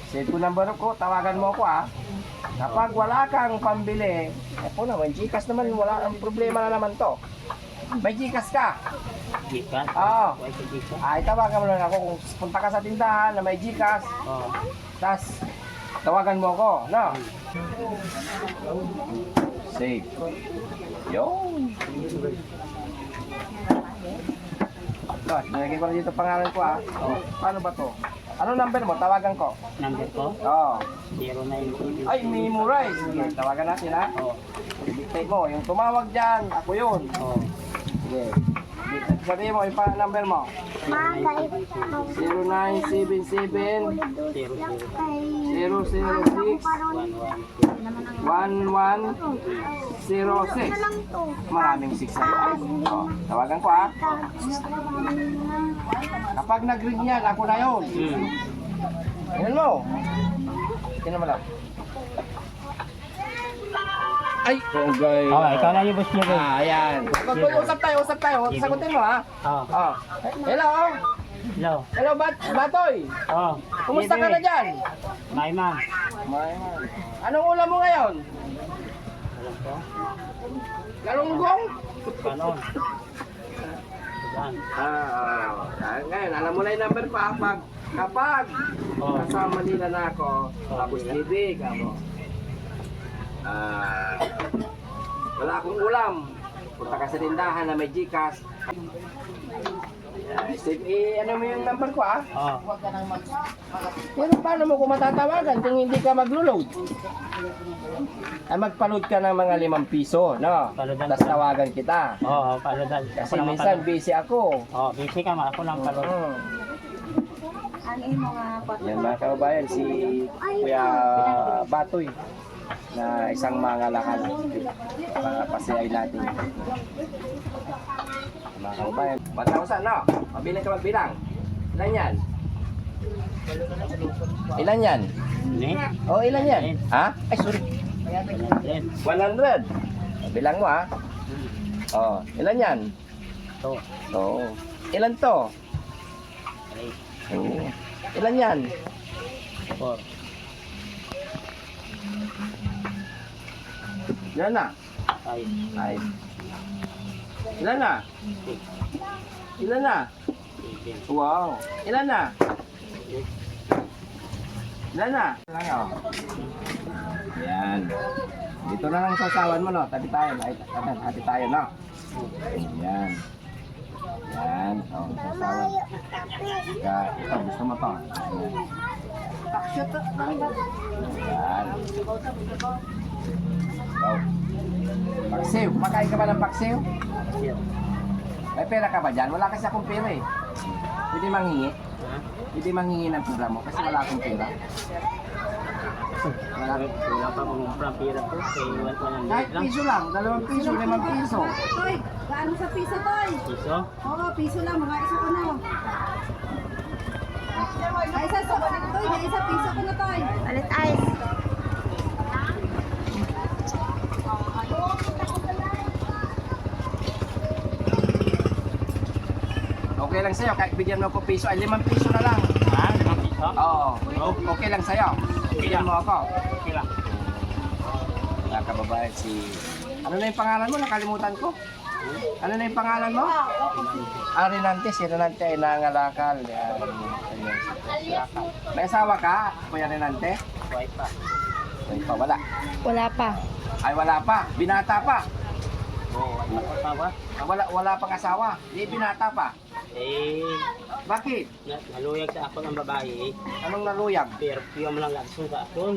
Cellphone number ko, tawagan mo ako Kapag wala kang pambili, ako naman, Gcash naman, wala ang problema na naman to. May Gcash ka? Gcash? Oo. Why sa Gcash? Ay, tawagan mo lang ako kung punta ka sa tindahan na may Gcash. Oo. Tas, tawagan mo ako, no? Save. Yo. Ito, nilagay ko na dito pangalan ko Paano ba to? Ano number mo? Tawagan ko. Number ko? Oo. 09. Ay, memorize. Sige, tawagan natin Oo. Dictate mo. Yung tumawag dyan, ako yun. Oo. Sige. Sabihin mo, yung number mo. 0977 006 1106. Maraming 6 na tawagan ko Kapag nag-ring yan, ako na yun. Tingnan mo. Tingnan mo lang. Ay, okay. Ikaw na yung boss niya. Ayan. Usap tayo. Sagutin mo Oo. Hello. Hello. Hello, Batoy. Oo. Kumusta ka na dyan? May man. Anong ulam mo ngayon? Alam ko. Galunggong? Kanon. Yan. Ngayon, alam mo na yung number pa. Kapag nasa Manila na ako, tapos libig ako. Wala akong ulam. Punta ka sa tindahan na may Gcash. Ano mo yung number ko Oo. Pero paano mo kung matatawagan kung hindi ka maglo-load? Magpa-load ka ng mga 5 piso, no? Paludan Tapos ka. tawagan kita. Oo, paludan. Kasi minsan busy ako. Oo, busy ka ma. Ako lang palod. Yan mga kababayan, si Kuya Batoy na isang mga lakal para pasayay natin. Mga kababayan, 1,000 no? Mabilang ka magbilang. Ilan yan? Ilan yan? Ni? Oh, ilan yan? Ay, sorry. 100. Bilang mo Oh, ilan yan? To. Oh. Ilan to? Oh. Ilan yan? 4. Ilan na? 5. Ay. Ilan na? Ilan na? 7. Wow. Ilan na? Ilan na? Ilan na? Yan. Dito na lang sasawan mo, no? Tabi tayo. Hati tayo, no? Yan. Yan. Oh, sasawan. Ito, gusto mo to. Yan. Oh. Paksiw. Kumakain ka ba ng paksiw? May pera ka ba dyan? Wala kasi akong pera Pwede manghingi. Pwede manghingi ng pera mo kasi wala akong pera. Wala pa mong pera ko. Kahit piso lang, 2 piso, 5 piso. Toy, gaano sa piso, Toy? Piso? Oo, piso lang, mga isa ko na. Ay, isa sa Toy, may isa piso ko na, Toy. Palit ice. Okay lang sa'yo, kahit bigyan mo ko piso, ay 5 piso na lang. 5 piso? Oo, okay lang sa'yo. Bigyan mo ako. Okay lang. Mga kababayan, ano na yung pangalan mo? Nakalimutan ko. Ano na yung pangalan mo? Renante. Si Renante ay nangalakal. May asawa ka, Kuya Renante? Buhay pa. Ay pa, wala. Wala pa. Ay, wala pa. Binata pa. Oo, wala pa pa ba? Wala pang asawa. Di binata pa. Bakit? Naluyag sa ako ng babae. Anong naluyag? Pero piyo mo lang lagso sa akin.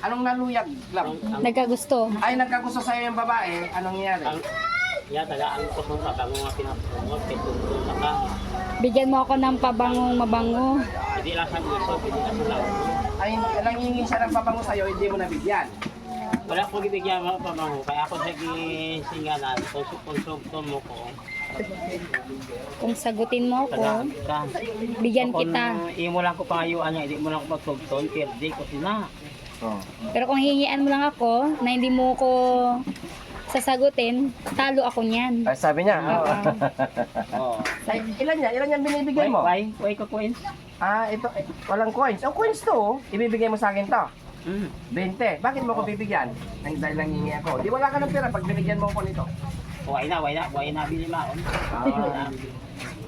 Anong naluyag lang? Nagkagusto. Ay, nagkagusto sa'yo yung babae. Anong nangyari? Tagaan ko kung pabango nga pinapunod. Kaya tuntun na ka. Bigyan mo ako ng pabangong mabango. Hindi lang sa gusto, hindi lang sa laot. Ay, nangingi siya ng pabango sa'yo, hindi mo nabigyan. Wala akong ibigyan mga pabango. Kaya ako sa gisinganan. Kung mo ko. Kung sagutin mo Tagaan ko, ka. bigyan kita. Kung imo lang ko pangayuan niya, hindi mo lang ko magtugton. Pero di ko sila. Oh. Pero kung hingian mo lang ako, na hindi mo ko sasagutin, talo ako niyan. Ay, sabi niya. Oo. Oo. Ay, ilan yan binibigay mo? Way ko coins. Ah, ito, walang coins. Oh, coins to, oh. Ibibigay mo sa akin to. 20. Bakit mo ko bibigyan? Dahil nangingi ako. Di wala ka ng pera pag binigyan mo ko nito. Way na bili maon.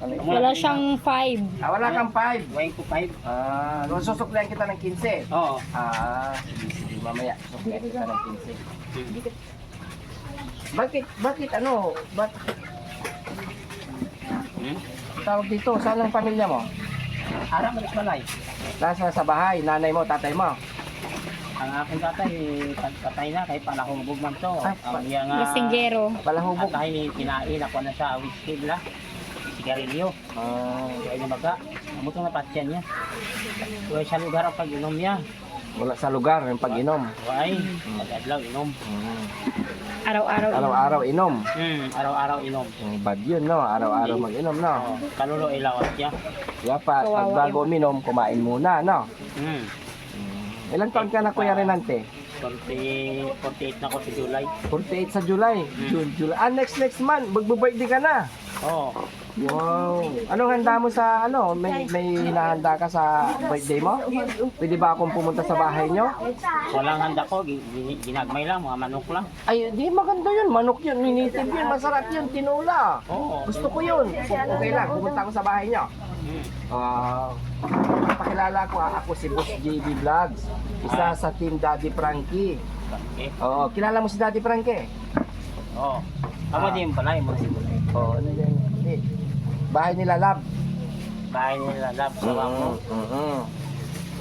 Wala siyang 5. Wala kang 5. Way ko 5. Susuklihan kita ng 15. Oo. Sige, mamaya. Susuklihan kita ng 15. Bakit ano? Tawag dito, saan ang pamilya mo? Harap malis balay. Nasa sa bahay, nanay mo, tatay mo. Ang aking tatay, patay na kay palahubog man to. Ay, Ang iya nga, Lasinggero. Palahubog. at ay kinain ako na sa whiskey nila. Sigarilyo. Kaya niya baga, amuto na patyan niya. Kaya sa lugar ang pag-inom niya. Wala sa lugar yung pag-inom. Ay, adlaw inom. Araw-araw. Araw-araw inom. Araw-araw inom. Bad yun, no? Araw-araw mag-inom, no? Kalulo ilawat niya. Dapat, pag Kawawa bago uminom, kumain muna, no? Ilang taon ka na, Kuya Renante? 48 na ko sa July. 48 sa July. July. Next month, magbo-birthday ka na. Oo. Wow. Anong handa mo sa, may hinahanda ka sa birthday mo? Pwede ba akong pumunta sa bahay nyo? Walang handa ko, ginagmay lang, mga manok lang. Ay, di maganda yun. Manok yun, minitib yun, masarap yun, tinula. Oo. Gusto ko yun. Okay lang, pumunta ako sa bahay nyo. Pakilala ko, ako si Boss JB Vlogs. Isa sa team Daddy Frankie. Okay. Oo, kilala mo si Daddy Frankie? Oo. Ako din balay mo si Bulay. Oo, hindi. Bahay nila Lab. Bahay nila lab sa bako.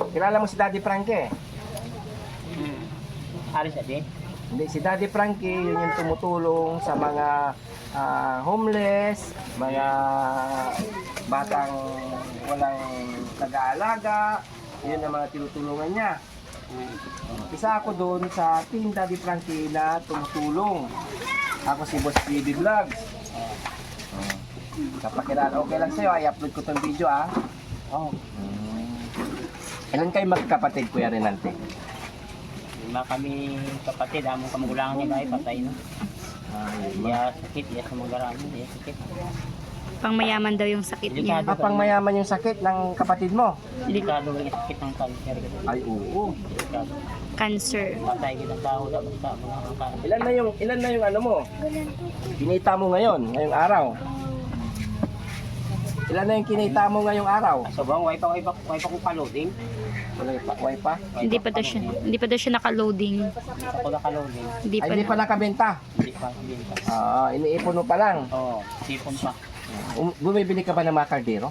Kilala mo si Daddy Frankie? Aris adi? Hindi, si Daddy Frankie, yun yung tumutulong sa mga homeless, mga batang walang nag-aalaga, yun ang mga tinutulungan niya. Isa ako doon sa team Daddy Frankie na tumutulong. Ako si Boss JB Vlogs. Kapakilala, okay lang sa'yo, i-upload ko tong video Oo. Ilan kayo magkapatid, Kuya Renante? Lima kami kapatid, among kamugulangan niya kahit patay no. Iya sakit, iya sa mga garami, iya sakit. Pangmayaman daw yung sakit niya. Pang mayaman yung sakit ng kapatid mo? Delikado yung sakit ng cancer. Ay, oo. Delikado. Cancer. Patay kitang tao na basta mga cancer. Ilan na yung ano mo? Kinita mo ngayong araw. Ilan na yung kinita mo ngayong araw? So bang wipe ko pa-loading? Wala pa, pa? Hindi pa daw siya naka-loading. Ako naka-loading. Hindi Ay, pa. hindi pa nakabenta. Hindi pa binta. Iniipon mo pa lang. Oo, sipon pa. Bumibili ka ba ng mga kaldero?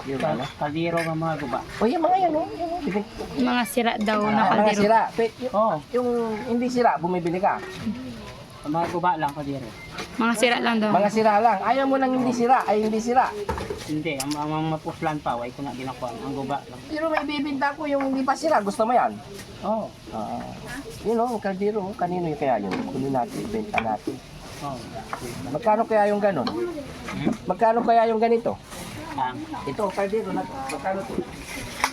Yung ano? Kaldero ng mga guba. O yung mga yan, Mga sira daw na mga kaldero. sira. Oo, Yung hindi sira, bumibili ka. ang mga guba lang kaldero. Mga sira lang daw. Mga sira lang. Ayaw mo nang hindi sira. Ay, hindi sira. Hindi, ang mapuslan pa, why ko na ginakuha. Ang guba lang. Pero may bibinta ko yung hindi pa sira. Gusto mo yan? Oo. Yun o, kaldero. Kanino yung kaya yun? Kunin natin, benta natin. Oo. Magkano kaya yung ganon? Magkano kaya yung ganito? Ang Ito, kaldero na to. Magkano to?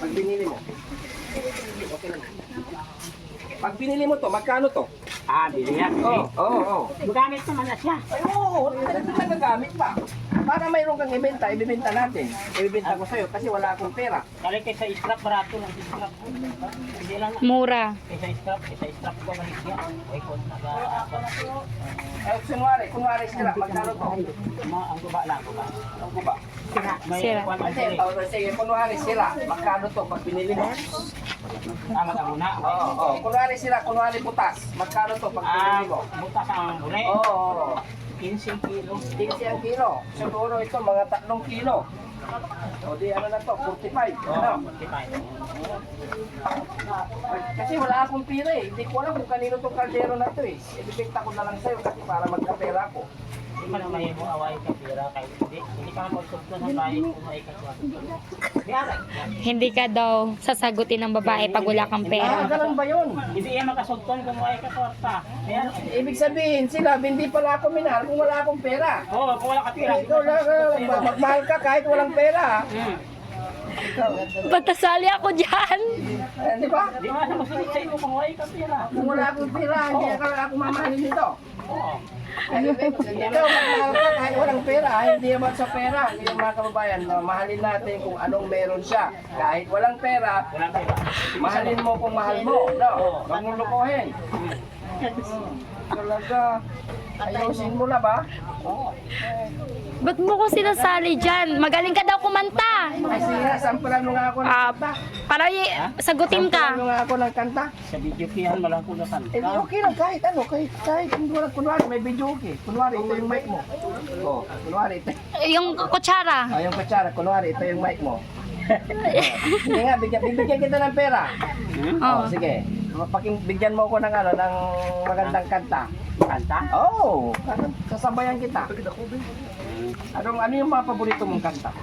Pag binili mo. Okay lang. Pag binili mo to, magkano to? bili yan. Oo. Gamit naman na siya. Ay, oo. Nagagamit pa. Para mayroon kang ibenta, ibibenta natin. Ibibenta ko sa'yo kasi wala akong pera. Kali kay sa scrap, barato lang sa scrap. Hindi lang na. Mura. Kay sa scrap ko balik siya. Ay, kung nag-aakot. Kunwari sila, magkano to? Ang guba lang, guba. Ang kuba. May Sira. kwan ang Kasi, sili. sige, kunwari sila, magkano to pag binili mo? Amat ang una. Oo. Kunwari sila, kunwari butas, magkano to pag binili mo? Butas ang bulay. Oo. 15 kilo. 15 ang kilo. Siguro ito, mga 3 kilo. O di ano na to, 45. Ano? 45. Kasi wala akong pira eh. Hindi ko alam kung kanino tong kaldero na to eh. Ibibigta ko na lang sa'yo kasi para magkapera ko. Hindi ka na may mo away ka pira kahit hindi ka magsugto ng bahay kung may kaswat. Hindi ka daw sasagutin ng babae pag wala kang pera. Ganun ba yun? Hindi yan makasugton kung may kaswarta. Ayan. Ibig sabihin sila, hindi pala ako minahal kung wala akong pera. Oo, kung wala ka pira. Ikaw lang, magmahal ka kahit walang pera. Patasali ako dyan. Di ba? Di ba sa magsulit sa inyo kung may ka pira. Kung wala akong pera, hindi ako mamahalin nito. Oo. Ikaw, magmahal ka kahit walang pera. Hindi naman sa pera. Hindi yung mga kababayan, mahalin natin kung anong meron siya. Kahit walang pera, Wala pera. mahalin mo kung mahal mo. No? Huwag mong lukuhin. Talaga, ayusin mo na ba? Ba't mo ko sinasali dyan? Magaling ka daw kumanta. Ay sige, sampulan mo nga ako ng Ah, kanta. para sagutin Sampulan mo ka. nga ako ng kanta. Sa video kihan, malang ko na Eh, di okay lang, kahit ano, kahit hindi wala, kunwari, may video okay. Kunwari, ito yung mic mo. Oh, kunwari, ito. Yung kutsara. Yung kutsara, kunwari, ito yung mic mo. Sige nga, bibigyan kita ng pera. Oh. Sige. Bigyan mo ko ng ano, ng magandang kanta. Kanta? Oh, sasabayan kita. Ano yung mga paborito mong kanta?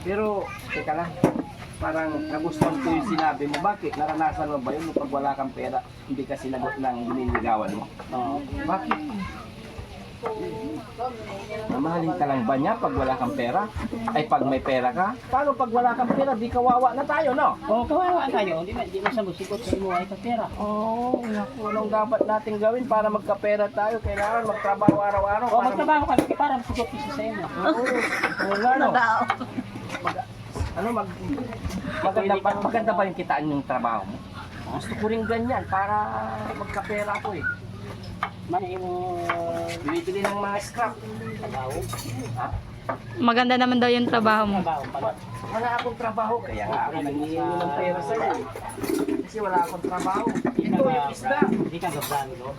Pero, teka lang. Parang nagustuhan ko yung sinabi mo. Bakit? Naranasan mo ba yun pag wala kang pera, hindi ka sinagot ng biniligawan mo? Oo. Bakit? Mamahalin ka lang ba niya pag wala kang pera? Ay pag may pera ka? Paano pag wala kang pera? Di kawawa na tayo, no? Oo, kawawa tayo. Di mo sa musikot sa imo ay kapera. Oh, naku, anong dapat natin gawin para magkapera tayo? Kailangan magtrabaho araw-araw. Oo, magtrabaho ka para musikot isa sa imo. Maganda ba yung kitaan yung trabaho mo? Gusto ko rin ganyan para magkapera ko eh. Mani mo Bibili ng mga scrap. trabaho. Ha? Maganda naman daw yung trabaho mo. Trabaho pala. Wala akong trabaho, kaya nga ako nangihingi ng pera sa'yo. Kasi wala akong trabaho. Ito yung isda. Hindi ka gabdaan, no?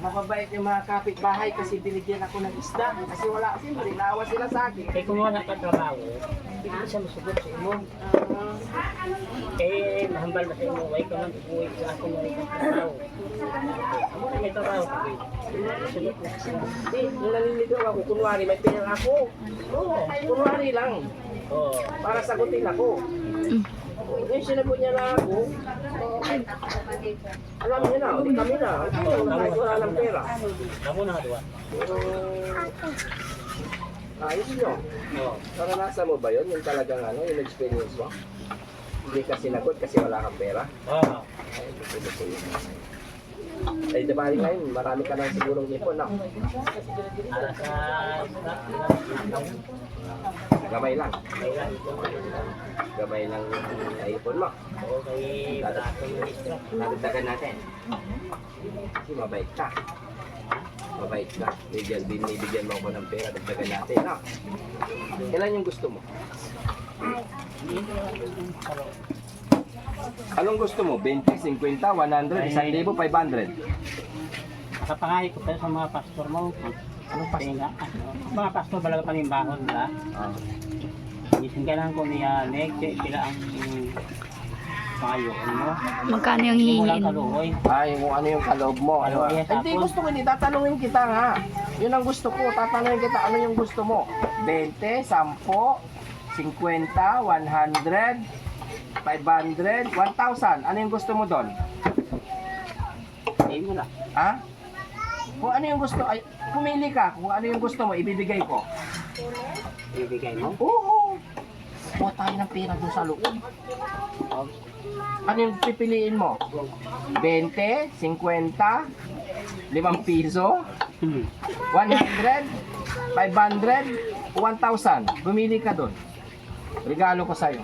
Mababait yung mga kapitbahay kasi binigyan ako ng isda. Kasi wala, siyempre, naawa sila sa akin. Kaya kung wala ka trabaho, hindi ka siya masugot sa imo. Eh, mahambal na sa imo. Huwag ka lang uwi sa akin na ikaw trabaho. Amo na may trabaho. Masugot na siya. Hindi, nung naliligaw ako, kunwari may pera ako. Oo, kunwari lang. Oo. Para sagutin ako. Yung sinagot niya na ako, alam niya na, hindi kami na. Kahit wala ng pera. Amo na duwa. Pero, ayos nyo. Oo. Naranasan mo ba yun? Yung talagang ano, yung experience mo? Hindi ka sinagot kasi wala kang pera? Oo. Ay, gusto ko yun. Ay, diba ngayon, marami ka lang sigurong ipon, no? Para sa Gamay lang. Gamay lang ipon mo. Oo, kay Barato Ministro. Nagdagan natin. Kasi mabait ka. Mabait ka. Binibigyan mo ako ng pera, dagdagan natin, no? Kailan yung gusto mo? Anong gusto mo? 20, 50, 100, 1,500? Nakapangalit ko tayo sa mga pastor mo. Anong pastor? Mga pastor balaga panimbahon nila. Isinggalan ko niya, sila ang payo mo. Magkano yung Hindi mo lang hihingin? kaluhoy. Ay, kung ano yung kaloob mo. Ano? Ano, yes, Hindi, tapos? gusto ko, hindi. Tatanungin kita nga. Yun ang gusto ko. Tatanungin kita, ano yung gusto mo? 20, 10, 50, 100, 500, 1,000. Ano yung gusto mo doon? Hindi mo lang. Ha? Kung ano yung gusto, ay, pumili ka. Kung ano yung gusto mo, ibibigay ko. Ibigay mo. Oo. Kuha tayo ng pera doon sa loob. Ano yung pipiliin mo? 20, 50, 5 piso, 100, 500, 1,000. Bumili ka doon. Regalo ko sa'yo.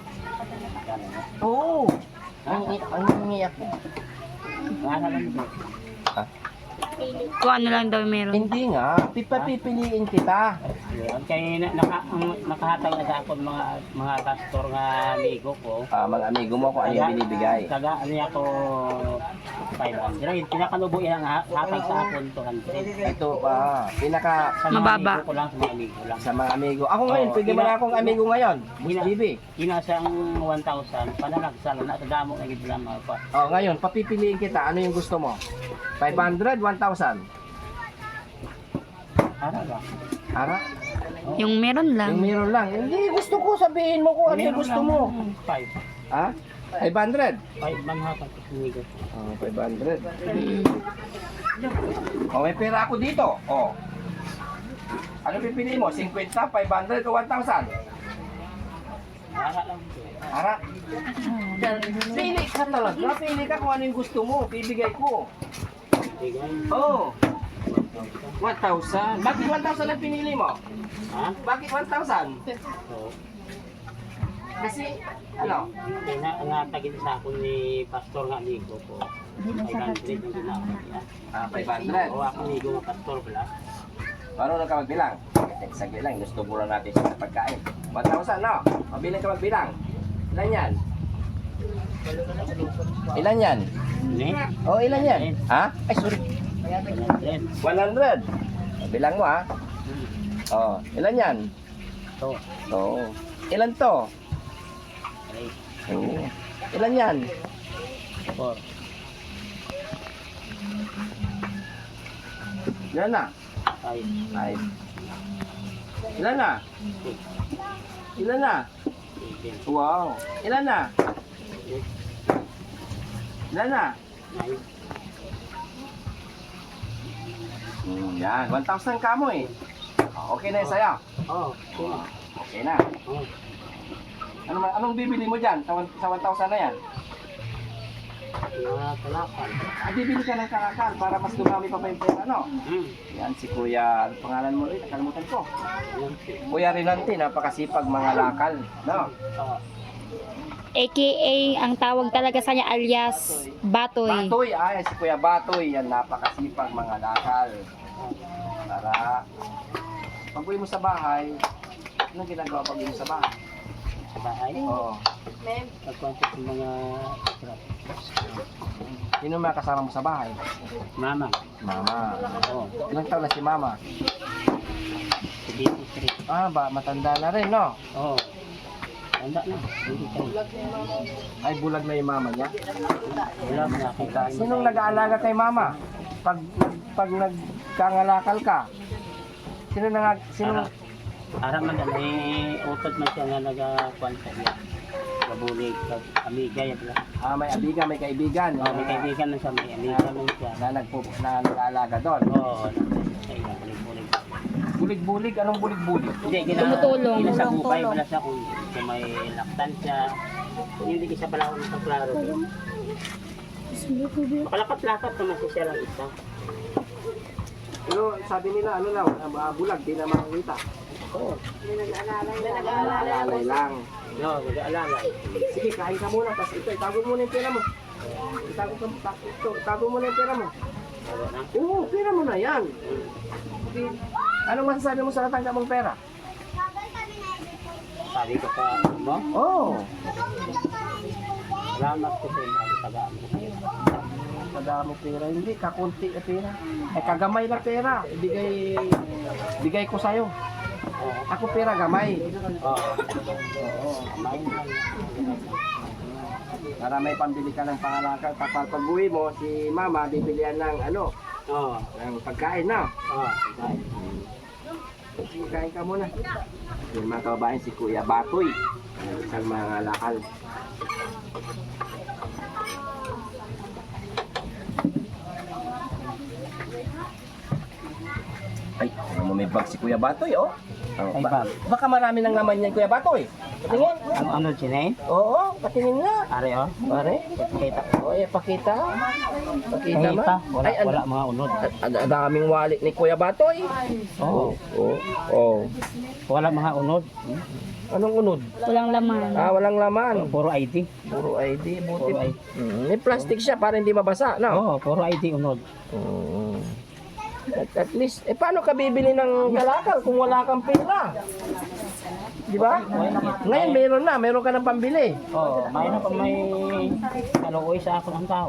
Oo. Ang iiyak ko. Wala lang ito. Kung ano lang daw meron. Hindi nga. Pipiliin kita. Yun. Kaya nakahatag na sa ako mga pastor nga amigo ko. Mga amigo mo kung ano yung binibigay. Taga ano ako 500. Pinakanubo ilang hatag sa akon 200. Ito pa. Sa mga Mababa. amigo ko lang, sa mga amigo lang. Sa mga amigo. Ako ngayon, Oo, pwede ba na akong amigo ngayon? Boss GB. Inasang 1,000. Panalagsala na sa damo na gid lang mga pa. Oh, ngayon, papipiliin kita. Ano yung gusto mo? 500, 1,000. Ara ba? Ara? Yung meron lang. Yung meron lang. Hindi, gusto ko sabihin mo kung ano yung gusto mo. 5. Ha? 500? 5 man hatag sa amigo. Oh, 500. Mm. Oh, may pera ako dito. Oh. Ano pipili mo? 50, 500 o 1,000? Ara lang. Ara? Pili ka talaga. Pili ka kung ano yung gusto mo. Bibigay ko. Bigay. Oh. 1,000? Bakit 1,000 ang pinili mo? Ha? Bakit 1,000? Oo. Kasi, ano? Kaya natagin sa ako ni Pastor nga amigo ko. 500 yung ginagawa niya. 500. O ako amigo ng Pastor pala. Marunong ka magbilang? Sige lang, gusto mo lang natin sa pagkain. 1,000, no? Mabiling ka magbilang. Ilan yan? Ilan yan? Hindi. Oh, ilan yan? Ha? Ay, sorry. 100. 100. Bilang mo, ha? Oh, ilan yan? Ito. Oh. Ilan to? Okay. Oh. Ilan yan? 4. Ilan na? 5. Ay. Ilan na? Ilan na? 7. Wow. Ilan na? 8. Ilan na? 9. Yan. 1,000 ka mo eh. Oh, okay na yun sa'yo. Oo. Okay na. Oo. Anong bibili mo dyan sa 1,000 na yan? Mga kalakal. Bibili ka ng kalakal para mas dumami pa yung pera, no? Yan si Kuya, ano pangalan mo rin? Nakalimutan ko. Kuya Rinante, napakasipag mga lakal, no? Oo. AKA, ang tawag talaga sa niya alias Batoy. Batoy, ay si Kuya Batoy, yan napakasipag mga lakal. Para pag uwi mo sa bahay, anong ginagawa pag uwi mo sa bahay? Sa bahay. Oo. Pagkwento ng mga scrap. Sino mga kasama mo sa bahay? Mama. Mama. Oo. Ilang taon na si Mama? 83. Ah, matanda na rin, no? Oo. Tanda na. Hindi tayo. Ay, bulag na yung mama niya. Wala mo nakita. Sinong nag-aalaga kay Mama? Pag nagkangalakal ka? Sino Ara man na may utot man siya nga nagakwanta niya. Gabulig, amiga yan pala. may abiga, may kaibigan. Oo, may kaibigan man siya, may amiga man siya. Na nag-aalaga doon. Oo, ay gabulig-bulig. Bulig-bulig, anong bulig-bulig? Hindi, Tumutulong. ginasagupay pala siya kung may laktansya. Hindi kasi pala ako nasa klaro. Makalapat-lapat naman siya lang isa. Pero sabi nila, ano lang, bulag, di na makakita. Oo. Nag-aalalay lang. No, mag-aalala. Sige, kain ka muna, tapos ito, itago mo na yung pera mo. Itago mo na yung pera mo. Wala na. Oo, pera mo na yan. Anong masasabi mo sa natanggap mong pera? Sabi ko pa, mo? Oo. Salamat ko sa inyo. Tagaan ko kayo. Kadami pera, hindi, kakunti na pera. Ay, kagamay na pera. Bigay ko sa'yo. Oo. Ako pera, gamay. Oo. Oo. Kumain lang. Para may pambili ka ng pangalakal. Kapag pag-uwi mo, si Mama, bibilihan ng ano, Oo. ng pagkain na. Oo. Kumain. Sige, kain ka muna. Yung mga kababayan, si Kuya Batoy. Isang mga lakal. Ay, ano mo may bag si Kuya Batoy, oh. Ay, bag. Baka marami ng laman yan, Kuya Batoy. Patingin. Ano sinayin? Oo, patingin nga. Are oh. Pare, Kita. pakita. Pakita Ay, ma. pa. Wala, Ay, wala mga unod. ang daming wallet ni Kuya Batoy. Oo. Oo. Wala mga unod. Anong unod? Walang laman. Walang laman. Puro ID. Puro ID, buti. Puro ID. May plastic siya para hindi mabasa, no? Oo, puro ID unod. At least, paano ka bibili ng kalakal kung wala kang pera? Di ba? Ngayon, meron ka ng pambili. Oo, mayroon pa may kaluoy sa ako ng tao.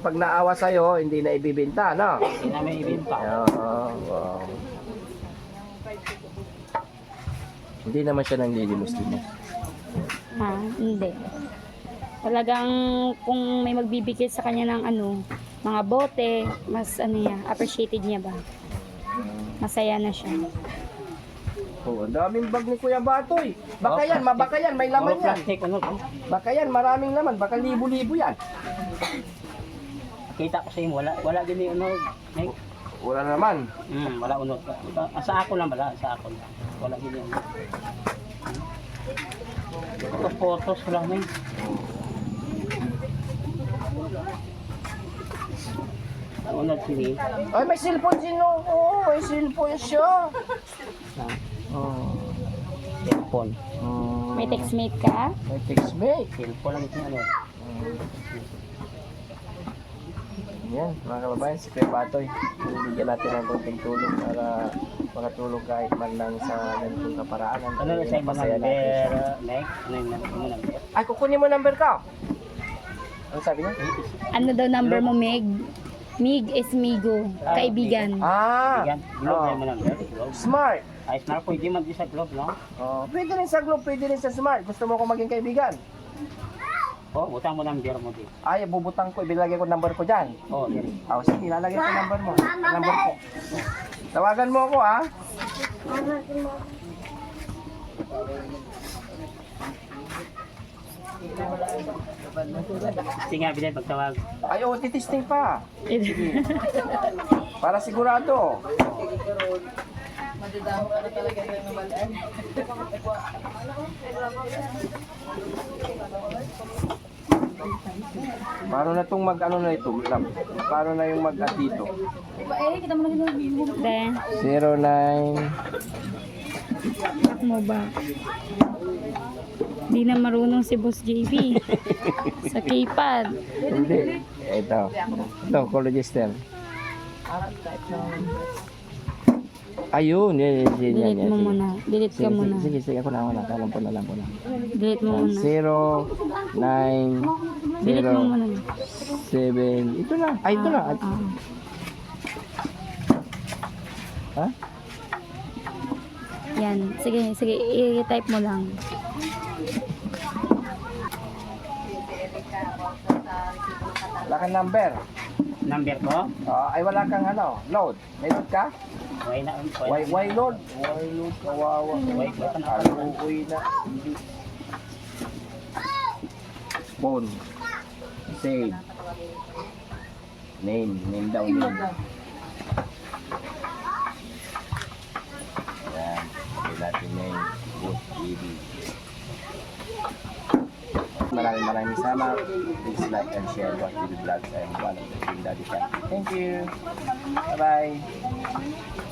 Pag naawa sa'yo, hindi na ibibenta, no? Hindi na may ibenta. Wow. Hindi naman siya nang lilimos-limos. Hindi. Talagang kung may magbibigay sa kanya ng mga bote, mas appreciated niya ba? Masaya na siya. Ang daming bag ni Kuya Batoy. Baka yan, may laman Puro yan. plastic unod. Baka yan, maraming laman. Baka libo-libo yan. Kita ko sa inyo, wala din yung unod. Wala naman. Wala unod. Sa ako lang bala, sa ako lang. Wala din yung unod. Ito photos ko lang na unod sini. Ay, may cellphone sino? Oo, may cellphone siya. Oh. Cellphone. May textmate ka? May textmate. Cellphone lang ito ano. Yan, mga kababayan, si Kuya Batoy. Bibigyan natin ng konting tulong para makatulong kahit man lang sa ganitong kaparaanan. Ano na sa ibang Masaya natin siya. number? Next, ano yung number? Ay, kukunin mo number ka. Ano sabi niya? Ano daw number mo, Meg? Mig is Migo. Kaibigan. Ah, Yan, globe mo number. Globe. smart. Ay, smart po, hindi man di sa globe, no? Oh, pwede rin sa Globe, pwede rin sa Smart. Gusto mo ko maging kaibigan? Oh, butang mo number mo din. Ay, bubutang ko, ibilagay ko number ko dyan. Oh, diri. Oh, sige, lalagay ko number mo. Number ko. Tawagan mo ako, ah. Sige nga, bilay pagtawag. Ay, oh, titisting pa. Para sigurado. Paano na itong mag-ano na ito? Paano na yung mag-at dito? Eh, kita mo na gano'n. Then, 09. tak mo ba? Di na marunong si Boss JB. Sa keypad. Hindi. Ito. Ito, Collegister. Ayun. Yan. Delete mo muna. Delete ka muna. Sige, ako na. Alam ko na. Delete mo muna. 09. Delete mo muna. 7. Ito na. Ay, ito na. Ha? Yan. Sige, i-type mo lang. Wala kang number. Number ko? Ay, wala kang load. May load ka? Why na? Why load? Why load? Kawawa. Why ka na? Alukoy na. Hindi. Phone. Save. Name daw. Yan. Okay, natin name. Boss TV. Maraming salamat. Please like and share what we vlogs and follow the Team Daddy Cat. Thank you. Bye-bye.